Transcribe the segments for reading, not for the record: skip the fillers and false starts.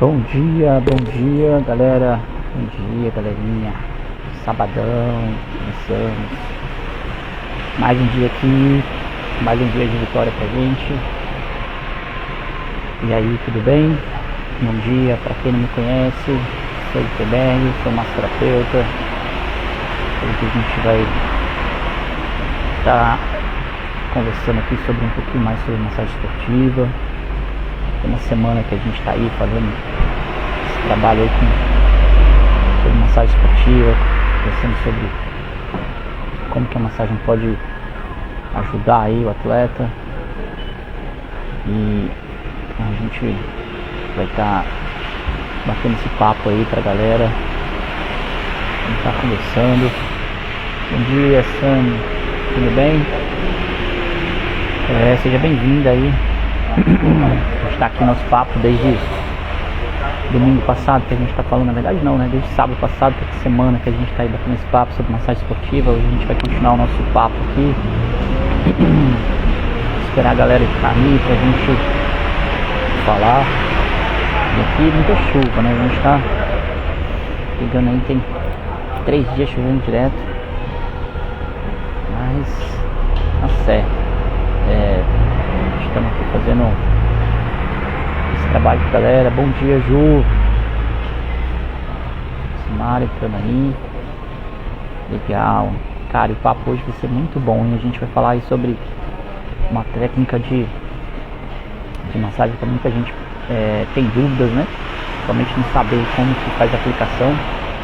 Bom dia galera, bom dia galerinha, sabadão, começamos, mais um dia aqui, mais um dia de vitória pra gente. E aí, tudo bem? Bom dia, pra quem não me conhece, sou o TBR, sou massoterapeuta. Hoje a gente vai estar conversando aqui sobre um pouquinho mais sobre massagem esportiva. Tem uma semana que a gente está aí fazendo esse trabalho aí sobre massagem esportiva, pensando sobre como que a massagem pode ajudar aí o atleta. E a gente vai estar batendo esse papo aí pra galera. A gente tá conversando. Bom dia, Sam, tudo bem? Seja bem-vinda aí. A gente tá aqui no nosso papo desde domingo passado, que a gente tá falando, na verdade não, né? Desde sábado passado, que é semana que a gente tá aí batendo esse papo sobre massagem esportiva. Hoje a gente vai continuar o nosso papo aqui. Esperar a galera ficar aí pra gente falar. E aqui muita chuva, né? A gente tá pegando aí, tem 3 dias chovendo direto, mas tá certo. Estamos aqui fazendo esse trabalho com a galera. Bom dia, Ju, Mário, entrando aí. Legal, cara, o papo hoje vai ser muito bom, e a gente vai falar aí sobre uma técnica de massagem que muita gente tem dúvidas, né? Somente não saber como que faz a aplicação,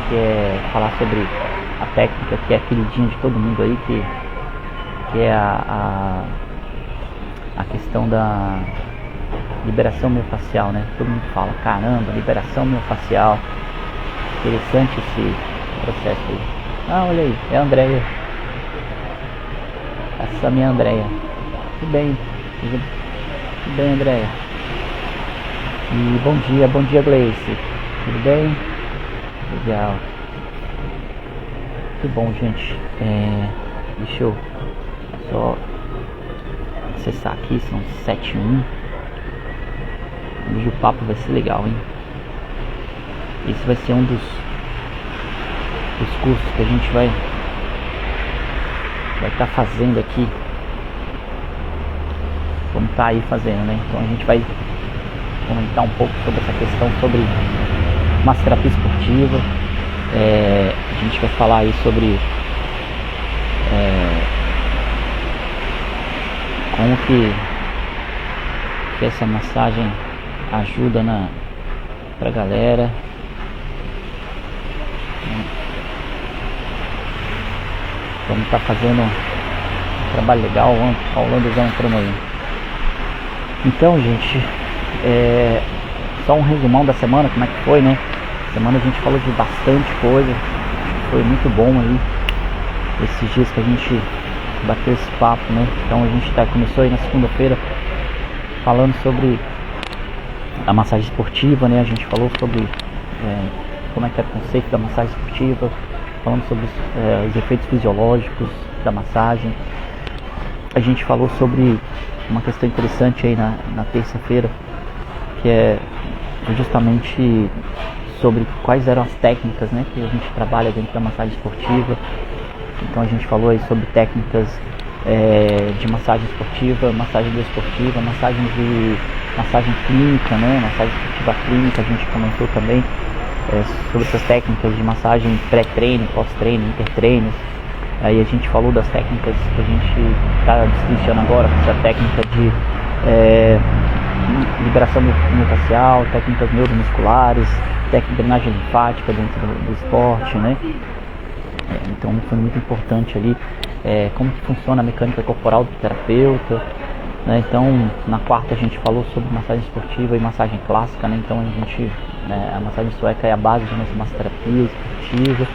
que é falar sobre a técnica que é queridinha de todo mundo aí, que é a questão da liberação miofascial, né? Todo mundo fala, caramba, liberação miofascial. Interessante esse processo aí. Ah, olha aí, é a Andréia. Essa é a minha Andréia. Tudo bem, Andréia. E bom dia, Gleice. Tudo bem? Legal. Que bom, gente. Deixa eu só acessar aqui, são 7:01. Hoje o papo vai ser legal, hein? Esse vai ser um dos cursos que a gente vai estar fazendo aqui. Vamos estar aí fazendo, né? Então a gente vai comentar um pouco sobre essa questão, sobre massoterapia esportiva. A gente vai falar aí sobre como que essa massagem ajuda pra galera. Vamos estar fazendo um trabalho legal. O holandesão entrando aí. Então, gente, só um resumão da semana, como é que foi, né? Semana a gente falou de bastante coisa, foi muito bom aí esses dias que a gente bateu esse papo, né? Então a gente começou aí na segunda-feira falando sobre a massagem esportiva, né? A gente falou sobre como é que é o conceito da massagem esportiva, falando sobre os efeitos fisiológicos da massagem. A gente falou sobre uma questão interessante aí na terça-feira, que é justamente sobre quais eram as técnicas, né, que a gente trabalha dentro da massagem esportiva. Então a gente falou aí sobre técnicas de massagem esportiva, massagem desportiva, massagem clínica, né, massagem esportiva clínica. A gente comentou também sobre essas técnicas de massagem pré-treino, pós-treino, intertreinos. Aí a gente falou das técnicas que a gente está destrinchando agora, essa técnica de liberação miofascial, técnicas neuromusculares, técnica de drenagem linfática dentro do esporte, né? Então foi muito importante ali como que funciona a mecânica corporal do terapeuta, né? Então na quarta a gente falou sobre massagem esportiva e massagem clássica, né? Então a massagem sueca é a base da nossa massoterapia esportiva.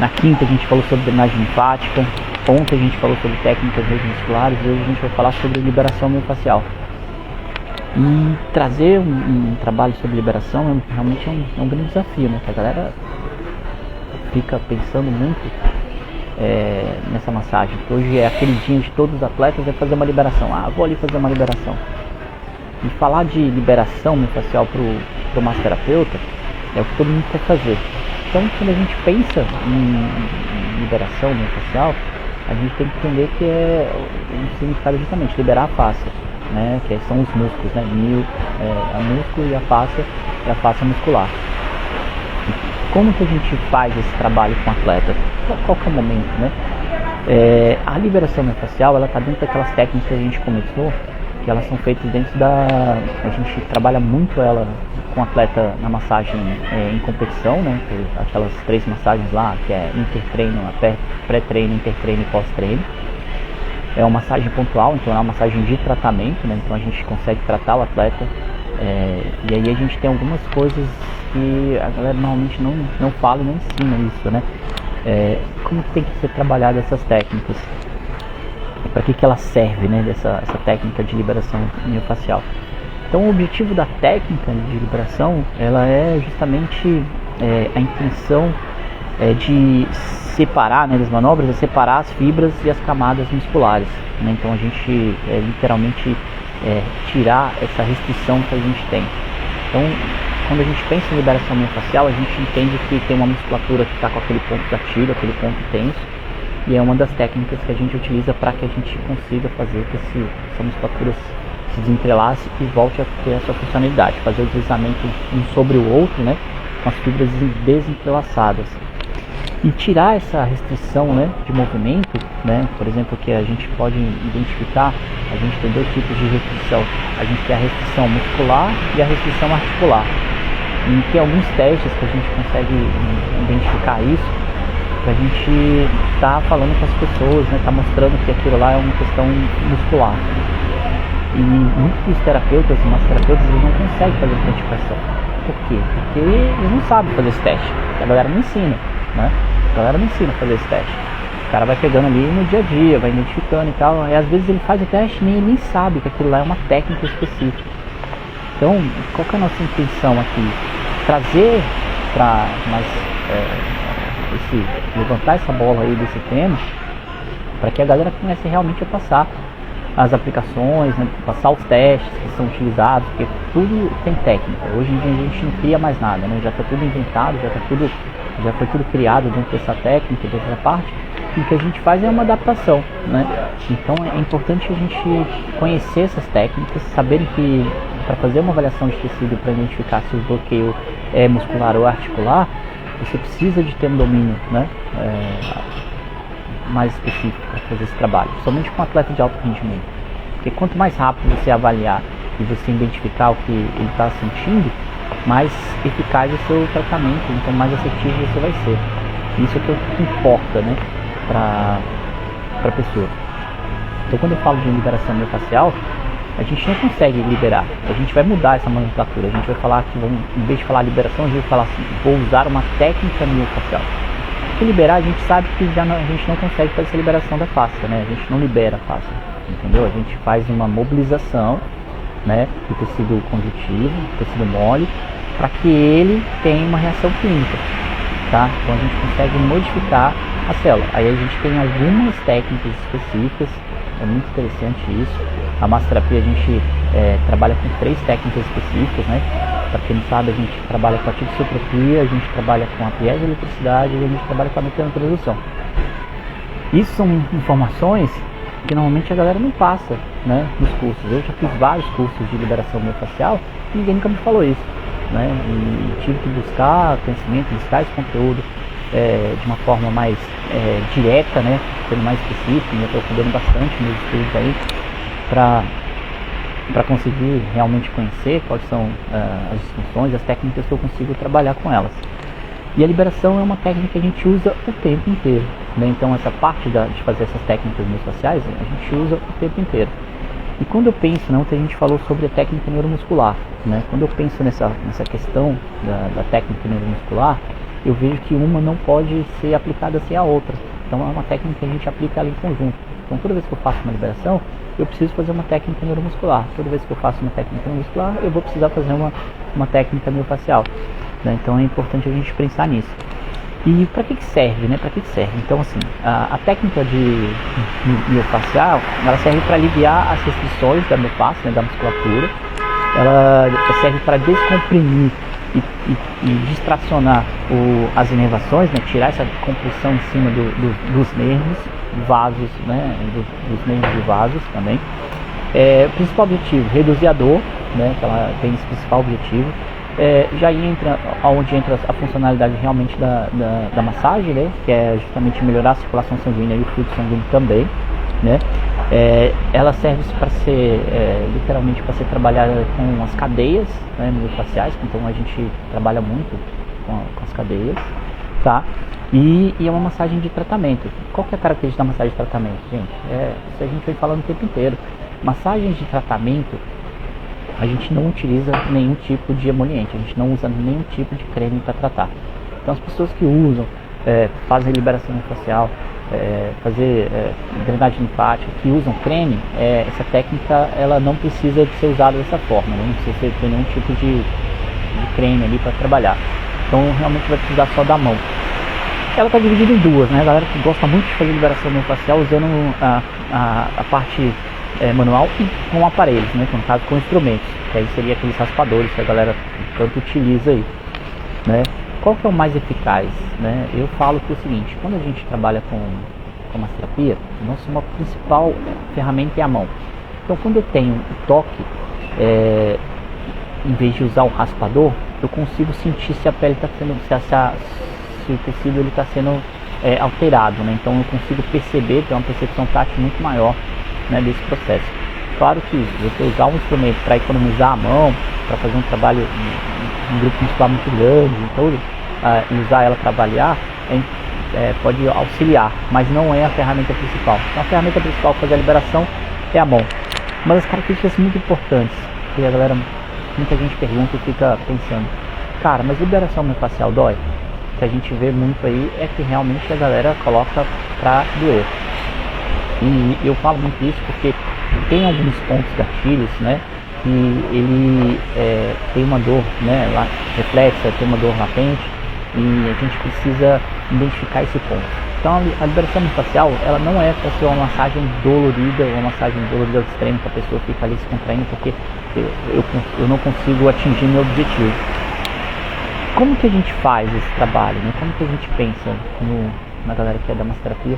Na quinta a gente falou sobre drenagem linfática. Ontem a gente falou sobre técnicas neuromusculares, e hoje a gente vai falar sobre liberação miofascial. E trazer um trabalho sobre liberação realmente é um grande desafio, né? Que a galera fica pensando muito nessa massagem, que hoje é aquele dia de todos os atletas, é fazer uma liberação. Vou ali fazer uma liberação. E falar de liberação miofascial para o massoterapeuta, é o que todo mundo quer fazer. Então, quando a gente pensa em liberação miofascial, a gente tem que entender que é um significado justamente liberar a face, né? Que são os músculos, né? A músculo e a face muscular. Como que a gente faz esse trabalho com o atleta? Qual que é o momento, né? A liberação miofascial, ela está dentro daquelas técnicas que a gente começou, que elas são feitas dentro a gente trabalha muito ela com o atleta na massagem em competição, né? Aquelas 3 massagens lá, que é intertreino, pré-treino, intertreino e pós-treino. É uma massagem pontual, então é uma massagem de tratamento, né? Então a gente consegue tratar o atleta. E aí a gente tem algumas coisas que a galera normalmente não fala e não ensina isso, né? Como tem que ser trabalhada essas técnicas? Para que ela serve, né? Essa técnica de liberação miofascial. Então o objetivo da técnica de liberação, ela é justamente a intenção de separar, né, das manobras, é separar as fibras e as camadas musculares, né? Então a gente literalmente tirar essa restrição que a gente tem. Então, quando a gente pensa em liberação miofascial, a gente entende que tem uma musculatura que está com aquele ponto gatilho, aquele ponto tenso, e é uma das técnicas que a gente utiliza para que a gente consiga fazer que essa musculatura se desentrelace e volte a ter a sua funcionalidade, fazer o deslizamento um sobre o outro, né, com as fibras desentrelaçadas. E tirar essa restrição, né, de movimento, né, por exemplo, que a gente pode identificar, a gente tem 2 tipos de restrição. A gente tem a restrição muscular e a restrição articular. E tem alguns testes que a gente consegue identificar isso, para a gente estar falando com as pessoas, né, tá mostrando que aquilo lá é uma questão muscular. E muitos fisioterapeutas e massoterapeutas, eles não conseguem fazer essa identificação. Por quê? Porque eles não sabem fazer esse teste. A galera não ensina, né? A galera não ensina a fazer esse teste. O cara vai pegando ali no dia a dia, vai identificando e tal. E às vezes ele faz o teste e nem sabe que aquilo lá é uma técnica específica. Então, qual que é a nossa intenção aqui? Trazer para mais levantar essa bola aí desse tema, para que a galera comece realmente a passar as aplicações, né, passar os testes que são utilizados, porque tudo tem técnica. Hoje em dia a gente não cria mais nada, né? Já está tudo inventado, já foi tudo criado dentro dessa técnica, dessa parte, e o que a gente faz é uma adaptação, né? Então é importante a gente conhecer essas técnicas, saber que para fazer uma avaliação de tecido, para identificar se o bloqueio é muscular ou articular, você precisa de ter um domínio, né, mais específico para fazer esse trabalho, somente com um atleta de alto rendimento. Porque quanto mais rápido você avaliar e você identificar o que ele está sentindo, mais eficaz é o seu tratamento, então mais assertivo você vai ser. Isso é o que importa, né, para a pessoa. Então quando eu falo de liberação miofascial, a gente não consegue liberar, a gente vai mudar essa nomenclatura, a gente vai falar que, em vez de falar liberação, a gente vai falar assim, vou usar uma técnica miofascial. Porque liberar, a gente sabe que a gente não consegue fazer essa liberação da face, né? A gente não libera a face, entendeu? A gente faz uma mobilização, né, do tecido conjuntivo, do tecido mole, para que ele tenha uma reação clínica, tá? Então a gente consegue modificar a célula. Aí a gente tem algumas técnicas específicas, é muito interessante isso. A massoterapia a gente trabalha com 3 técnicas específicas, né? Para quem não sabe, a gente trabalha com a tixotropia, a gente trabalha com a piezoeletricidade e a gente trabalha com a mecanotradução. Isso são informações que normalmente a galera não passa, né, nos cursos. Eu já fiz vários cursos de liberação miofascial e ninguém nunca me falou isso, né? E tive que buscar conhecimento, buscar esse conteúdo de uma forma mais direta, né, sendo mais específico. Eu estou estudando bastante meus estudos aí para conseguir realmente conhecer quais são as disfunções, as técnicas que eu consigo trabalhar com elas. E a liberação é uma técnica que a gente usa o tempo inteiro, né? Então essa parte de fazer essas técnicas miofasciais, a gente usa o tempo inteiro. E quando eu penso, né, ontem a gente falou sobre a técnica neuromuscular, né? Quando eu penso nessa questão da técnica neuromuscular, eu vejo que uma não pode ser aplicada sem a outra. Então é uma técnica que a gente aplica ela em conjunto. Então toda vez que eu faço uma liberação, eu preciso fazer uma técnica neuromuscular. Toda vez que eu faço uma técnica neuromuscular, eu vou precisar fazer uma técnica miofascial, né? Então é importante a gente pensar nisso. E para que serve, né? Para que serve? Então assim, a técnica de miofascial, ela serve para aliviar as restrições da miofascia, né, da musculatura, ela serve para descomprimir e distracionar as inervações, né? Tirar essa compressão em cima dos nervos, vasos, né? Dos nervos e vasos também. O principal objetivo, reduzir a dor, né? Que ela tem esse principal objetivo. Já entra onde entra a funcionalidade realmente da massagem, né? Que é justamente melhorar a circulação sanguínea e o fluxo sanguíneo também, né? Ela serve para ser literalmente para ser trabalhada com as cadeias, né, miofasciais, então a gente trabalha muito com as cadeias, tá? E é uma massagem de tratamento. Qual que é a característica da massagem de tratamento, gente? Isso a gente vem falando o tempo inteiro. Massagens de tratamento, a gente não utiliza nenhum tipo de emoliente, a gente não usa nenhum tipo de creme para tratar. Então as pessoas que usam, fazem liberação facial, fazer drenagem linfática, que usam creme, essa técnica ela não precisa de ser usada dessa forma, né? Não precisa ter nenhum tipo de creme ali para trabalhar. Então realmente vai precisar só da mão. Ela está dividida em duas, né? A galera que gosta muito de fazer liberação facial usando a parte manual e com aparelhos, né? No caso com instrumentos, que aí seria aqueles raspadores que a galera tanto utiliza aí, né? Qual que é o mais eficaz, né? Eu falo que é o seguinte: quando a gente trabalha com massoterapia, nossa principal ferramenta é a mão. Então quando eu tenho o toque, em vez de usar o raspador, eu consigo sentir se a pele está sendo, se o tecido ele está sendo alterado, né? Então eu consigo perceber, ter uma percepção tátil muito maior, né, desse processo. Claro que você usar um instrumento para economizar a mão, para fazer um trabalho, um grupo muscular muito grande, então, e usar ela para avaliar, pode auxiliar, mas não é a ferramenta principal. Então, a ferramenta principal para fazer a liberação é a mão. Uma das características muito importantes que a galera, muita gente pergunta e fica pensando: cara, mas liberação miofascial dói? O que a gente vê muito aí é que realmente a galera coloca para doer. E eu falo muito isso porque tem alguns pontos gatilhos, né, que ele tem uma dor, né, reflexa, tem uma dor latente, e a gente precisa identificar esse ponto. Então a liberação miofascial, ela não é para ser uma massagem dolorida, uma massagem dolorida ao extremo, que a pessoa fica ali se contraindo porque eu não consigo atingir meu objetivo. Como que a gente faz esse trabalho, né? Como que a gente pensa na galera que é da massoterapia?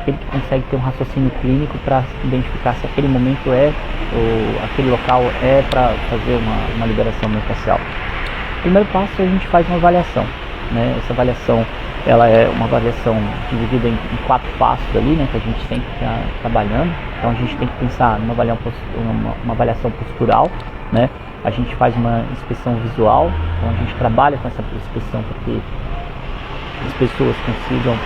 Aquele que consegue ter um raciocínio clínico para identificar se aquele momento ou aquele local para fazer uma liberação miofascial. Primeiro passo, a gente faz uma avaliação, né? Essa avaliação, ela é uma avaliação dividida em 4 passos ali, né, que a gente sempre está trabalhando. Então a gente tem que pensar numa avaliação postural, né? A gente faz uma inspeção visual, então a gente trabalha com essa inspeção para que as pessoas consigam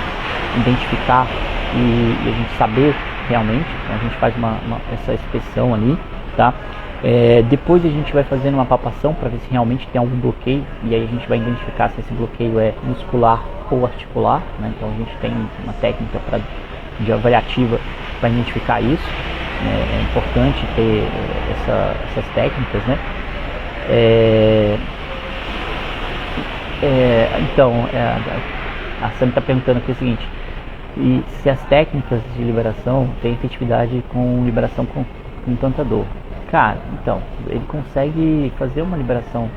identificar e a gente saber realmente. Então a gente faz essa inspeção ali, tá? Depois a gente vai fazendo uma palpação para ver se realmente tem algum bloqueio, e aí a gente vai identificar se esse bloqueio é muscular ou articular, né? Então a gente tem uma técnica de avaliativa para identificar isso. É importante ter essas técnicas, né? Então a Sam está perguntando aqui o seguinte: e se as técnicas de liberação têm efetividade com liberação com tanta dor? Cara, então, ele consegue fazer uma liberação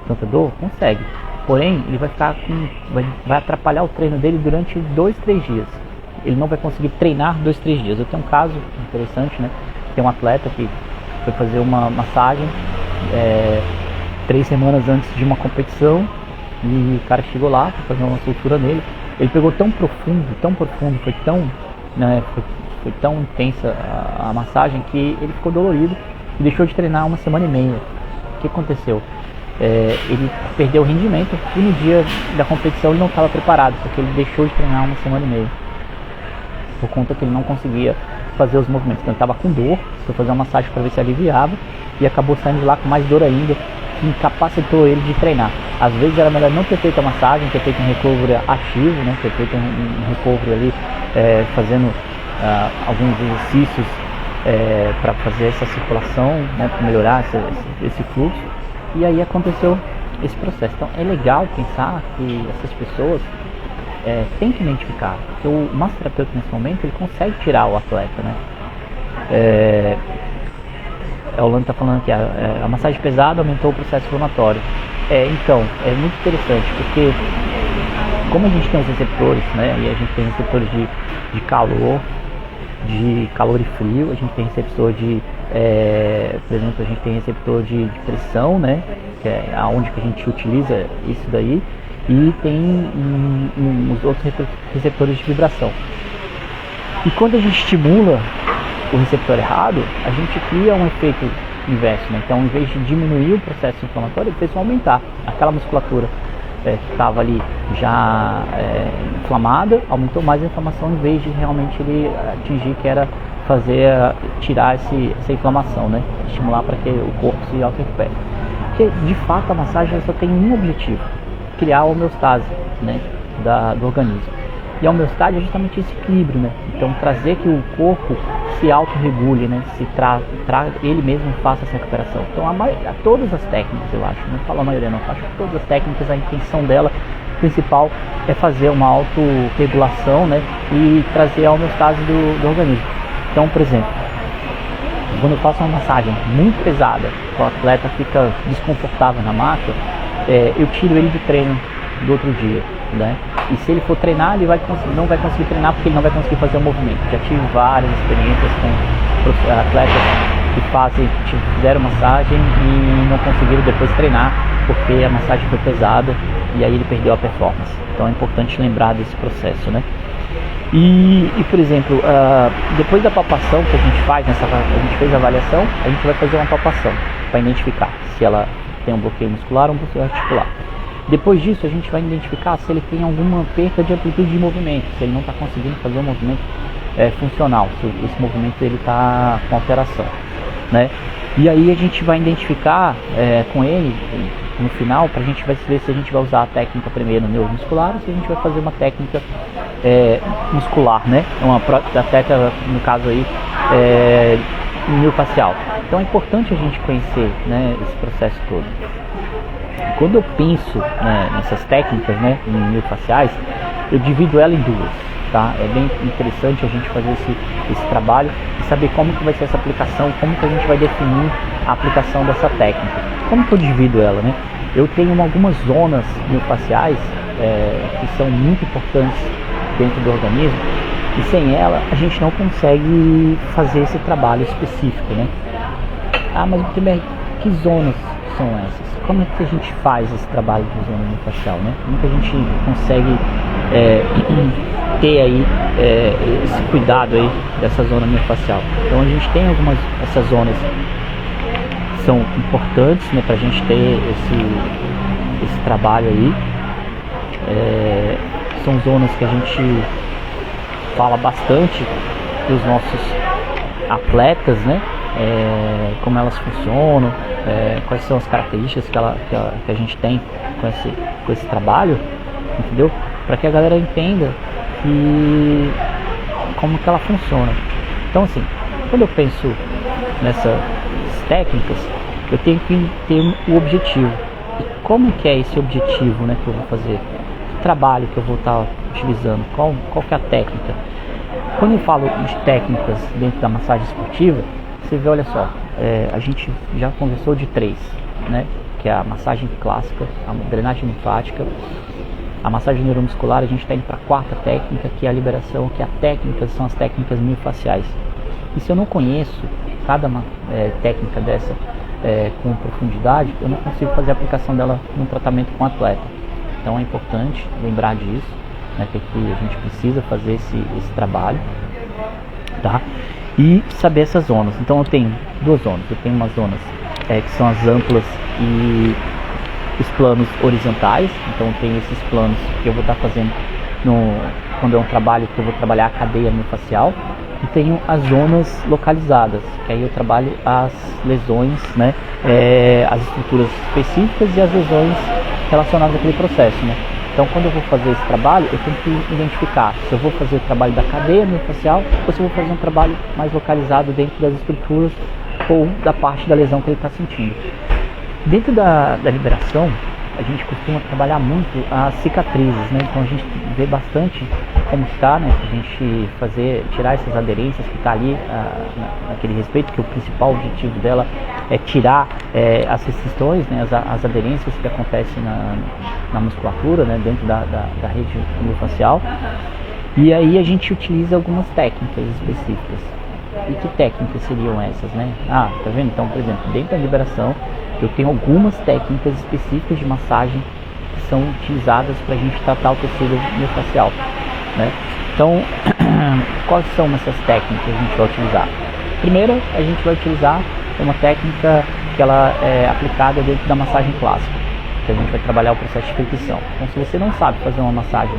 tanta dor? Consegue. Porém, ele vai atrapalhar o treino dele durante 2-3 dias. Ele não vai conseguir treinar 2-3 dias. Eu tenho um caso interessante, né? Tem um atleta que foi fazer uma massagem 3 semanas antes de uma competição, e o cara chegou lá para fazer uma sutura nele. Ele pegou tão profundo, foi tão, né, foi tão intensa a massagem que ele ficou dolorido e deixou de treinar 1 semana e meia. O que aconteceu? Ele perdeu o rendimento e no dia da competição ele não estava preparado, porque ele deixou de treinar 1 semana e meia por conta que ele não conseguia fazer os movimentos. Então ele estava com dor, foi fazer uma massagem para ver se aliviava e acabou saindo de lá com mais dor ainda, que incapacitou ele de treinar. Às vezes era melhor não ter feito a massagem, ter feito um recovery ativo, né? Ter feito um recovery ali, fazendo alguns exercícios para fazer essa circulação, né? Para melhorar esse fluxo. E aí aconteceu esse processo. Então é legal pensar que essas pessoas têm que identificar, porque o massoterapeuta nesse momento ele consegue tirar o atleta, né? o Orlando está falando aqui, a massagem pesada aumentou o processo inflamatório. Então, é muito interessante, porque como a gente tem os receptores, né, e a gente tem receptores de calor e frio, a gente tem receptor por exemplo, a gente tem receptor de pressão, né, que é aonde que a gente utiliza isso daí, e tem os outros receptores de vibração. E quando a gente estimula o receptor errado, a gente cria um efeito inverso, né? Então, em vez de diminuir o processo inflamatório, ele fez aumentar aquela musculatura que estava ali já inflamada, aumentou mais a inflamação, em vez de realmente ele atingir, que era tirar essa inflamação, né? Estimular para que o corpo se auto-recupere. Porque, de fato, a massagem só tem um objetivo: criar a homeostase, né, do organismo. E a homeostase é justamente esse equilíbrio, né? Então, trazer que o corpo se autorregule, né? Ele mesmo faça essa recuperação. Então, todas as técnicas, eu acho, não falo a maioria não, acho que todas as técnicas, a intenção dela principal é fazer uma autorregulação, né? E trazer a homeostase do organismo. Então, por exemplo, quando eu faço uma massagem muito pesada, o atleta fica desconfortável na maca, eu tiro ele do treino do outro dia, né? E se ele for treinar, ele não vai conseguir treinar, porque ele não vai conseguir fazer o movimento. Já tive várias experiências com atletas que fizeram massagem e não conseguiram depois treinar, porque a massagem foi pesada e aí ele perdeu a performance. Então é importante lembrar desse processo, né? E por exemplo, depois da palpação que a gente faz, a gente fez a avaliação, a gente vai fazer uma palpação para identificar se ela tem um bloqueio muscular ou um bloqueio articular. Depois disso, a gente vai identificar se ele tem alguma perda de amplitude de movimento, se ele não está conseguindo fazer um movimento funcional, se esse movimento ele está com alteração, né? E aí a gente vai identificar com ele, no final, para a gente ver se a gente vai usar a técnica primeiro neuromuscular ou se a gente vai fazer uma técnica muscular, né? A técnica, no caso aí, miofascial. Então é importante a gente conhecer, né, esse processo todo. Quando eu penso, né, nessas técnicas, né, miofasciais, eu divido ela em duas, tá? É bem interessante a gente fazer esse trabalho e saber como que vai ser essa aplicação, como que a gente vai definir a aplicação dessa técnica. Como que eu divido ela, né? Eu tenho algumas zonas miofasciais que são muito importantes dentro do organismo, e sem ela a gente não consegue fazer esse trabalho específico, né? Mas primeiro, que zonas são essas? Como é que a gente faz esse trabalho de zona miofascial, né? Como que a gente consegue ter aí esse cuidado aí dessa zona miofascial? Então a gente tem essas zonas que são importantes, né, para a gente ter esse trabalho aí. São zonas que a gente fala bastante dos nossos atletas, né? Como elas funcionam, quais são as características que a gente tem com esse trabalho, entendeu? Para que a galera entenda como que ela funciona. Então, assim, quando eu penso nessas técnicas, eu tenho que ter o objetivo. E como que é esse objetivo, né, que eu vou fazer? Que trabalho que eu vou estar utilizando? Qual que é a técnica? Quando eu falo de técnicas dentro da massagem esportiva, você vê, olha só, a gente já conversou de 3, né? Que é a massagem clássica, a drenagem linfática, a massagem neuromuscular. A gente está indo para a 4ª técnica, que é a liberação, que são as técnicas miofasciais. E se eu não conheço cada técnica dessa com profundidade, eu não consigo fazer a aplicação dela no tratamento com o atleta. Então é importante lembrar disso, né, que a gente precisa fazer esse trabalho, tá? E saber essas zonas. Então eu tenho 2 zonas. Eu tenho umas zonas que são as amplas e os planos horizontais. Então eu tenho esses planos que eu vou estar fazendo quando é um trabalho que eu vou trabalhar a cadeia miofascial. E tenho as zonas localizadas, que aí eu trabalho as lesões, né, as estruturas específicas e as lesões relacionadas àquele processo, né? Então, quando eu vou fazer esse trabalho, eu tenho que identificar se eu vou fazer o trabalho da cadeia miofascial ou se eu vou fazer um trabalho mais localizado dentro das estruturas ou da parte da lesão que ele está sentindo. Dentro da liberação, a gente costuma trabalhar muito as cicatrizes, né? Então a gente vê bastante como está, né? A gente tirar essas aderências que está ali naquele respeito, que o principal objetivo dela é tirar as restrições, né? As aderências que acontecem na musculatura, né? Dentro da rede miofascial. E aí a gente utiliza algumas técnicas específicas. E que técnicas seriam essas, né? Tá vendo? Então, por exemplo, dentro da liberação, eu tenho algumas técnicas específicas de massagem que são utilizadas para a gente tratar o tecido miofascial, né? Então, quais são essas técnicas que a gente vai utilizar? Primeiro, a gente vai utilizar uma técnica que ela é aplicada dentro da massagem clássica, que a gente vai trabalhar o processo de fricção. Então, se você não sabe fazer uma massagem,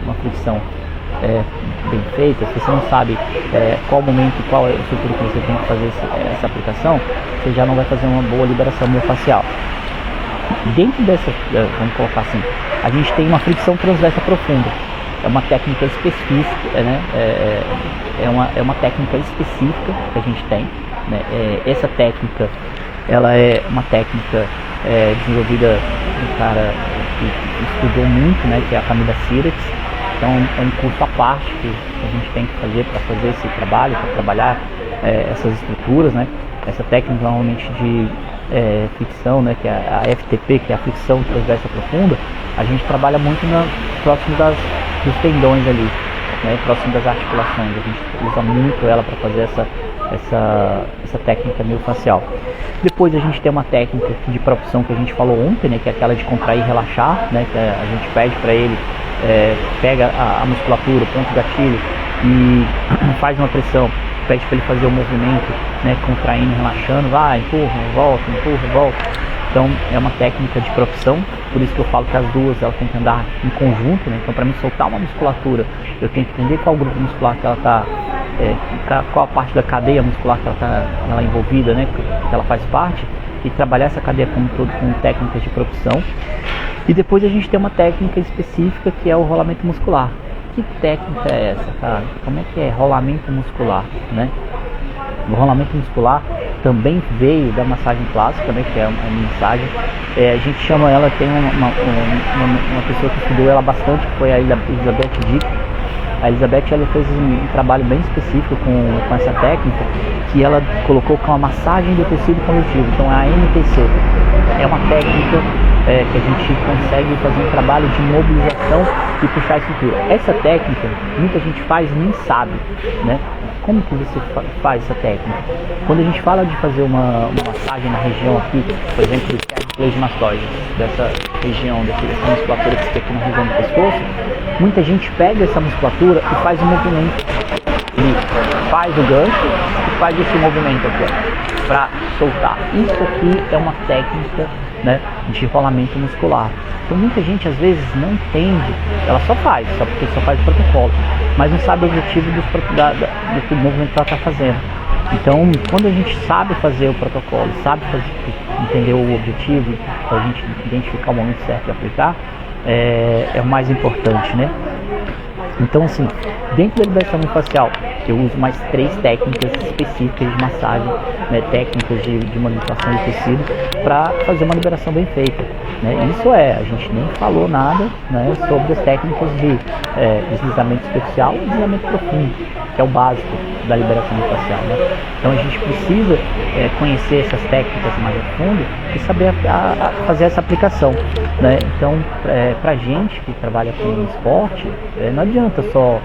uma fricção bem feita, se você não sabe qual momento e qual é a estrutura que você tem que fazer essa aplicação, você já não vai fazer uma boa liberação miofascial. Dentro dessa, vamos colocar assim, a gente tem uma fricção transversa profunda. É uma técnica específica, né? É uma técnica específica que a gente tem, né? Essa técnica, ela é uma técnica desenvolvida por um cara que estudou muito, né? Que é a família Sirex. Então é um curso à parte que a gente tem que fazer para fazer esse trabalho, para trabalhar essas estruturas, né? Essa técnica normalmente de fricção, né? Que é a FTP, que é a fricção transversa profunda, a gente trabalha muito próximo dos tendões ali, né? Próximo das articulações. A gente usa muito ela para fazer essa técnica miofascial. Depois a gente tem uma técnica de propulsão que a gente falou ontem, né? Que é aquela de contrair e relaxar, né? Que a gente pede para ele pega a musculatura, o ponto gatilho e faz uma pressão, pede para ele fazer um movimento, né, contraindo, relaxando, vai, empurra, volta. Então é uma técnica de propulsão, por isso que eu falo que as duas elas têm que andar em conjunto, né? Então para mim soltar uma musculatura, eu tenho que entender qual grupo muscular que ela está, qual a parte da cadeia muscular que ela é envolvida, né, que ela faz parte, e trabalhar essa cadeia como todo com técnicas de propulsão. E depois a gente tem uma técnica específica que é o rolamento muscular. Que técnica é essa, cara? Como é que é rolamento muscular, né? O rolamento muscular também veio da massagem clássica, né? Que é uma massagem. A gente chama ela, tem uma pessoa que estudou ela bastante, que foi a Elizabeth Dick. A Elizabeth ela fez um trabalho bem específico com essa técnica, que ela colocou com a massagem do tecido conjuntivo. Então a MTC é uma técnica que a gente consegue fazer um trabalho de mobilização e puxar a estrutura. Essa técnica muita gente faz e nem sabe, né? Como que você faz essa técnica? Quando a gente fala de fazer uma massagem na região aqui, por exemplo, do plegismastoide, dessa região, dessa musculatura que fica aqui na região do pescoço, muita gente pega essa musculatura e faz um movimento. Ele faz o gancho e faz esse movimento aqui, para soltar. Isso aqui é uma técnica, né, de rolamento muscular. Então muita gente às vezes não entende, ela só faz o protocolo, mas não sabe o objetivo do movimento que ela está fazendo. Então quando a gente sabe fazer o protocolo, entender o objetivo, para a gente identificar o momento certo de aplicar, é o mais importante, né? Então assim, dentro da liberação miofascial, eu uso mais 3 técnicas específicas de massagem, né, técnicas de manipulação de tecido, para fazer uma liberação bem feita, né? Isso a gente nem falou nada, né, sobre as técnicas de deslizamento superficial e deslizamento profundo, que é o básico da liberação miofascial, né? Então a gente precisa conhecer essas técnicas mais a fundo e saber fazer essa aplicação, né? Então pra gente que trabalha com esporte, não adianta só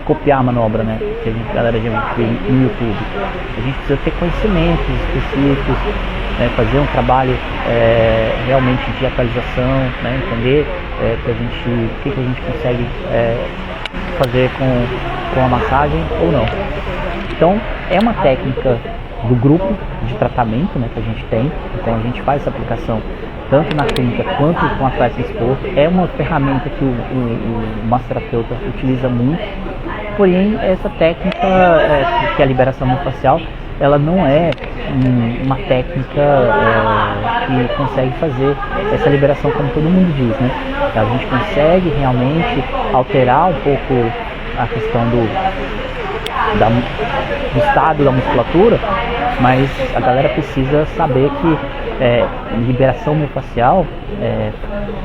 copiar a manobra, né, que a galera já vê no YouTube. A gente precisa ter conhecimentos específicos, né, fazer um trabalho realmente de atualização, né, entender o que a gente consegue fazer com a massagem ou não. Então é uma técnica do grupo de tratamento, né, que a gente tem. Então a gente faz essa aplicação tanto na clínica quanto com atleta em esporte. É uma ferramenta que o massoterapeuta utiliza muito, porém essa técnica, que é a liberação miofascial, ela não é uma técnica que consegue fazer essa liberação como todo mundo diz, né? A gente consegue realmente alterar um pouco a questão do estado da musculatura, mas a galera precisa saber que liberação miofascial,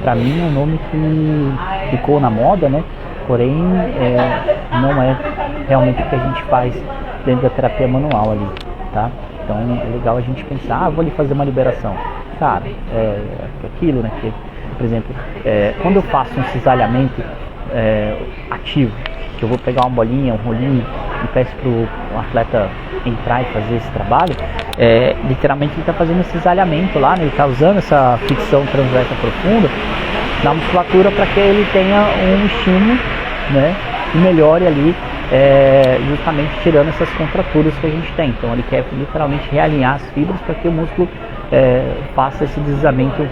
para mim, é um nome que ficou na moda, né? Porém, não é realmente o que a gente faz dentro da terapia manual ali, tá? Então é legal a gente pensar, vou ali fazer uma liberação. Cara, aquilo, né? Que, por exemplo, quando eu faço um cisalhamento ativo, que eu vou pegar uma bolinha, um rolinho e peço para o atleta entrar e fazer esse trabalho, literalmente ele está fazendo esse cisalhamento lá, né? Ele está usando essa flexão transversa profunda na musculatura para que ele tenha um estímulo, né? E melhore ali, justamente tirando essas contraturas que a gente tem. Então ele quer literalmente realinhar as fibras para que o músculo faça esse deslizamento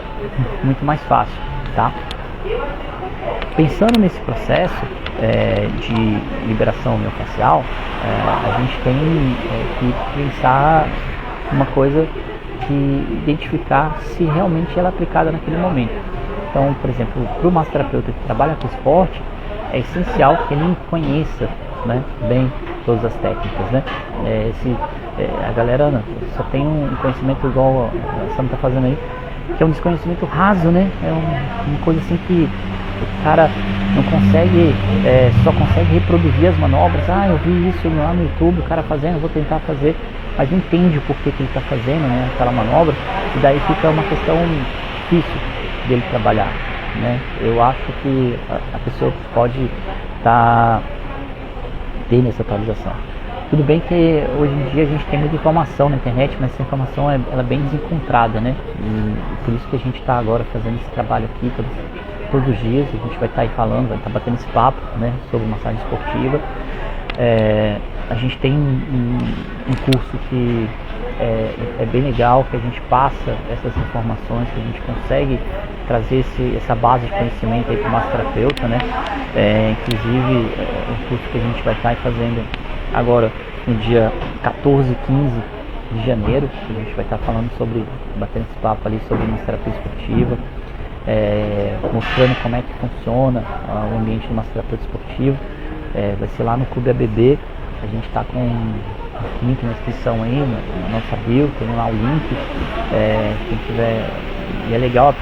muito mais fácil, tá? Pensando nesse processo de liberação miofascial, a gente tem que pensar uma coisa, que identificar se realmente ela é aplicada naquele momento. Então, por exemplo, para o massoterapeuta que trabalha com esporte, é essencial que ele conheça, né, bem todas as técnicas, né? A galera só tem um conhecimento igual a Sam está fazendo aí, que é um desconhecimento raso, né? Uma coisa assim que o cara não consegue, só consegue reproduzir as manobras. Eu vi isso lá no YouTube, o cara fazendo, vou tentar fazer, mas não entende o porquê que ele está fazendo, né, aquela manobra, e daí fica uma questão difícil dele trabalhar, né? Eu acho que a pessoa pode estar tendo essa atualização. Tudo bem que hoje em dia a gente tem muita informação na internet, mas essa informação ela é bem desencontrada, né? E por isso que a gente está agora fazendo esse trabalho aqui todos os dias. A gente vai estar aí falando, vai estar batendo esse papo, né, sobre massagem esportiva. A gente tem um curso que é bem legal, que a gente passa essas informações, que a gente consegue trazer essa base de conhecimento aí para o massoterapeuta, né? Inclusive, o curso que a gente vai estar fazendo agora no dia 14 e 15 de janeiro, que a gente vai estar falando sobre, batendo esse papo ali sobre massoterapia esportiva, mostrando como é que funciona o ambiente do massoterapeuta esportivo. Vai ser lá no Clube ABB. A gente está com um link na inscrição aí, na nossa bio, tem lá o link. Quem tiver, e é legal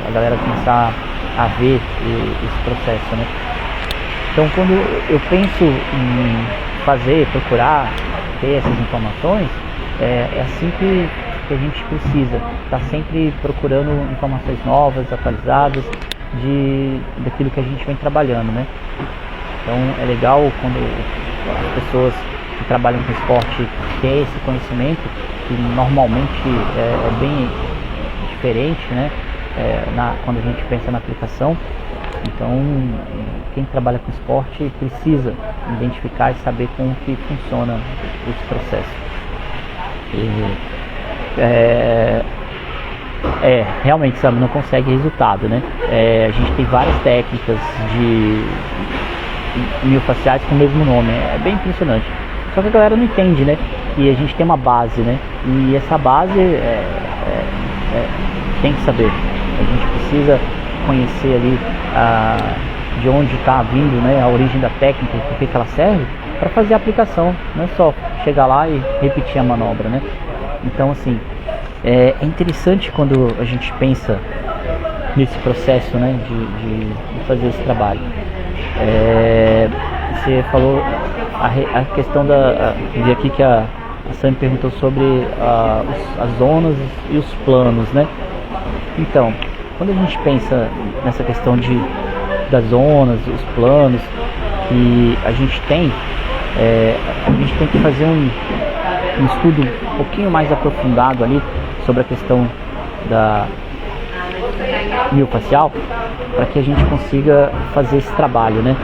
a galera começar a ver esse processo, né? Então, quando eu penso em fazer, procurar ter essas informações, é assim que a gente precisa estar sempre procurando informações novas, atualizadas daquilo que a gente vem trabalhando, né? Então é legal quando as pessoas que trabalham com esporte têm esse conhecimento, que normalmente é bem diferente, né? Quando a gente pensa na aplicação. Então, quem trabalha com esporte precisa identificar e saber como que funciona esse processo. Realmente, sabe, não consegue resultado, né? A gente tem várias técnicas de miofasciais com o mesmo nome, é bem impressionante. Só que a galera não entende, né? E a gente tem uma base, né? E essa base tem que saber. A gente precisa conhecer ali de onde está vindo, né, a origem da técnica, por que ela serve, para fazer a aplicação. Não é só chegar lá e repetir a manobra, né? Então, assim, é interessante quando a gente pensa nesse processo, né, de fazer esse trabalho. Você falou a questão vi aqui que a Sam perguntou sobre as zonas e os planos, né? Então, quando a gente pensa nessa questão das zonas, os planos, e a gente tem que fazer um estudo um pouquinho mais aprofundado ali sobre a questão da miofascial, para que a gente consiga fazer esse trabalho, né?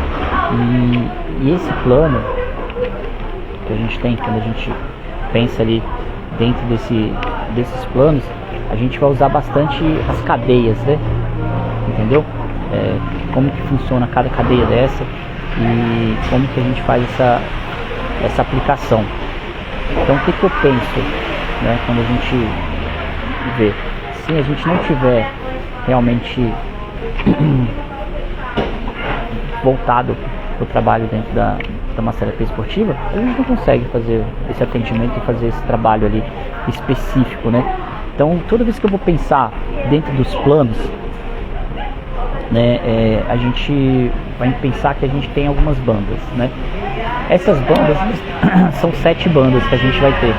E esse plano que a gente tem, quando a gente pensa ali dentro desses planos, a gente vai usar bastante as cadeias, né? Entendeu? Como que funciona cada cadeia dessa e como que a gente faz essa aplicação. Então, o que eu penso, né, quando a gente vê? Se a gente não tiver realmente voltado para o trabalho dentro da massoterapia esportiva, a gente não consegue fazer esse atendimento e fazer esse trabalho ali específico, né? Então, toda vez que eu vou pensar dentro dos planos, né, a gente vai pensar que a gente tem algumas bandas, né? Essas bandas são 7 bandas que a gente vai ter.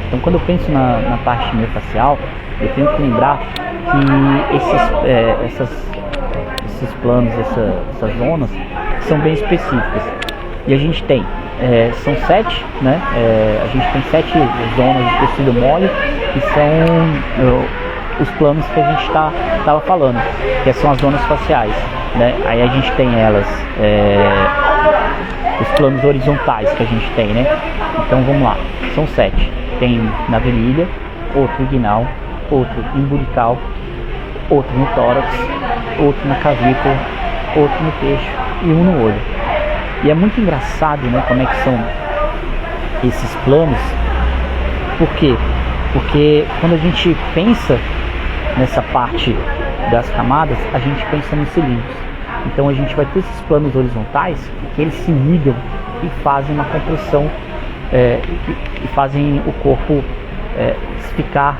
Então, quando eu penso na parte miofascial, eu tenho que lembrar que esses planos, essas zonas, são bem específicas. E a gente tem, são 7, né? A gente tem 7 zonas de tecido mole, que são os planos que a gente estava falando, que são as zonas faciais, né? Aí a gente tem elas, os planos horizontais que a gente tem, né? Então vamos lá, são 7. Tem na virilha, outro inguinal, outro umbilical, outro no tórax, outro na clavícula, outro no queixo e um no olho. E é muito engraçado, né, como é que são esses planos. Por quê? Porque quando a gente pensa nessa parte das camadas, a gente pensa nos cilindros. Então a gente vai ter esses planos horizontais que eles se ligam e fazem uma compressão e fazem o corpo ficar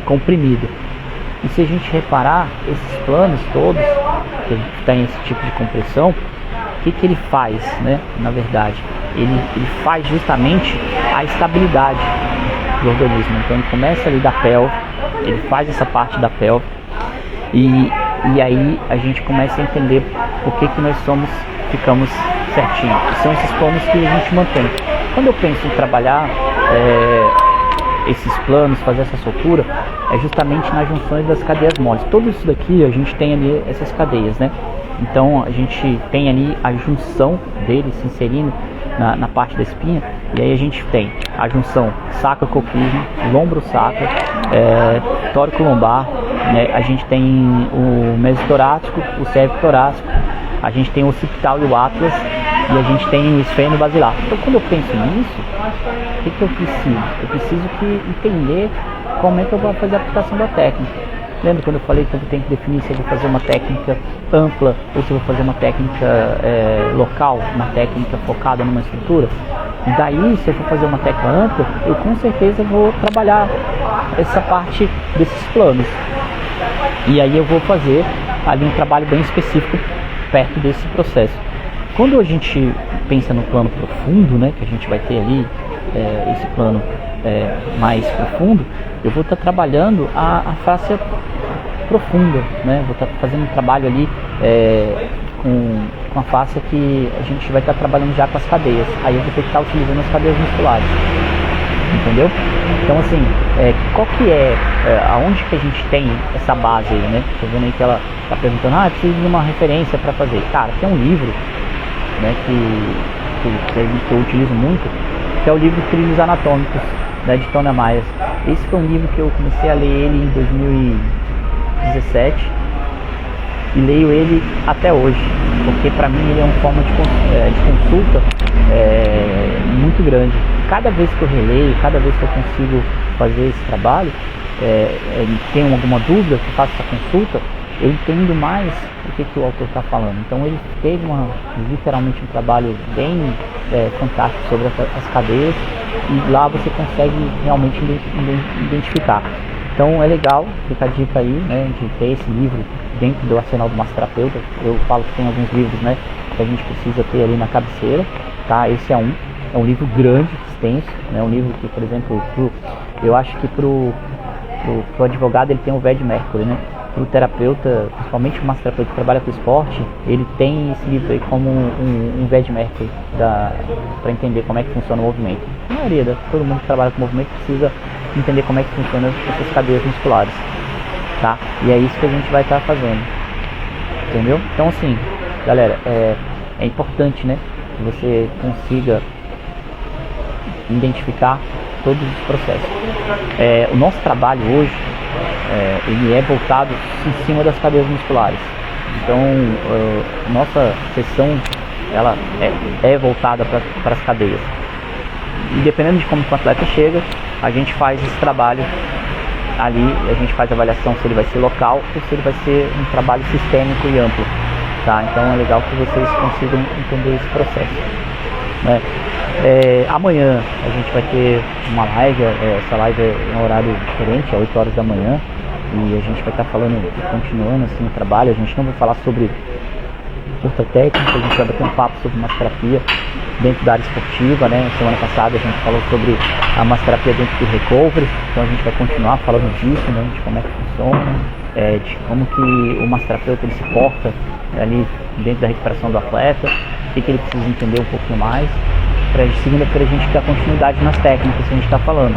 comprimido. E se a gente reparar, esses planos todos que tem esse tipo de compressão, o que ele faz, né? Na verdade, ele faz justamente a estabilidade do organismo. Então ele começa ali da pelve, ele faz essa parte da pelve e aí a gente começa a entender por que nós ficamos certinho. E são esses planos que a gente mantém. Quando eu penso em trabalhar esses planos, fazer essa soltura, é justamente nas junções das cadeias moles. Tudo isso daqui a gente tem ali essas cadeias, né? Então a gente tem ali a junção deles se inserindo na parte da espinha, e aí a gente tem a junção sacro-coquígeo, lombro-sacro, tórico-lombar, né? A gente tem o mesotorácico, o cérvico-torácico, a gente tem o occipital e o atlas, e a gente tem o esfeno-basilar. Então quando eu penso nisso, o que eu preciso? Eu preciso entender como é que eu vou fazer a aplicação da técnica. Lembra quando eu falei que eu tenho que definir se eu vou fazer uma técnica ampla ou se eu vou fazer uma técnica local, uma técnica focada numa estrutura? E daí, se eu for fazer uma técnica ampla, eu com certeza vou trabalhar essa parte desses planos. E aí eu vou fazer ali um trabalho bem específico perto desse processo. Quando a gente pensa no plano profundo, né, que a gente vai ter ali, esse plano mais profundo, eu vou estar trabalhando a fáscia profunda, né? Vou estar fazendo um trabalho ali com a fáscia que a gente vai estar trabalhando já com as cadeias. Aí eu vou ter que estar utilizando as cadeias musculares, entendeu? Então assim, qual que aonde que a gente tem essa base aí, né? Tô vendo aí que ela está perguntando, preciso de uma referência para fazer. Cara, tem um livro, né, que eu utilizo muito, que é o livro Trilhos Anatômicos, da de Tônia Myers. Esse foi um livro que eu comecei a ler ele em 2017 e leio ele até hoje, porque para mim ele é uma forma de consulta muito grande. Cada vez que eu releio, cada vez que eu consigo fazer esse trabalho, tenho alguma dúvida, que faço essa consulta, eu entendo mais o que o autor está falando. Então ele teve literalmente um trabalho bem fantástico sobre as cadeias, e lá você consegue realmente identificar. Então é legal, fica a dica aí, né, de ter esse livro dentro do arsenal do massoterapeuta. Eu falo que tem alguns livros, né, que a gente precisa ter ali na cabeceira, tá? Esse é um livro grande, extenso, né, um livro que, por exemplo, eu acho que pro advogado ele tem o VED Mercury, né? Para o terapeuta, principalmente o massoterapeuta que trabalha com esporte, ele tem esse livro aí como um VED Mercury para entender como é que funciona o movimento. A maioria, todo mundo que trabalha com movimento precisa entender como é que funciona essas cadeias musculares, tá? E é isso que a gente vai estar fazendo, entendeu? Então assim, galera, é importante, né, que você consiga identificar todos os processos. O nosso trabalho hoje, ele é voltado em cima das cadeias musculares. Então, nossa sessão ela é voltada para as cadeias. E dependendo de como o atleta chega, a gente faz esse trabalho ali, a gente faz a avaliação se ele vai ser local ou se ele vai ser um trabalho sistêmico e amplo, tá? Então é legal que vocês consigam entender esse processo. né? Amanhã a gente vai ter uma live, essa live é em um horário diferente, é 8 horas da manhã, e a gente vai estar falando, continuando assim o trabalho. A gente não vai falar sobre curta técnica, a gente vai bater um papo sobre massoterapia dentro da área esportiva, né? Semana passada a gente falou sobre a massoterapia dentro do recovery, então a gente vai continuar falando disso, né? De como é que funciona, de como que o massoterapeuta ele se porta ali dentro da recuperação do atleta, o que ele precisa entender um pouquinho mais, para segunda-feira a gente dar continuidade nas técnicas que a gente está falando.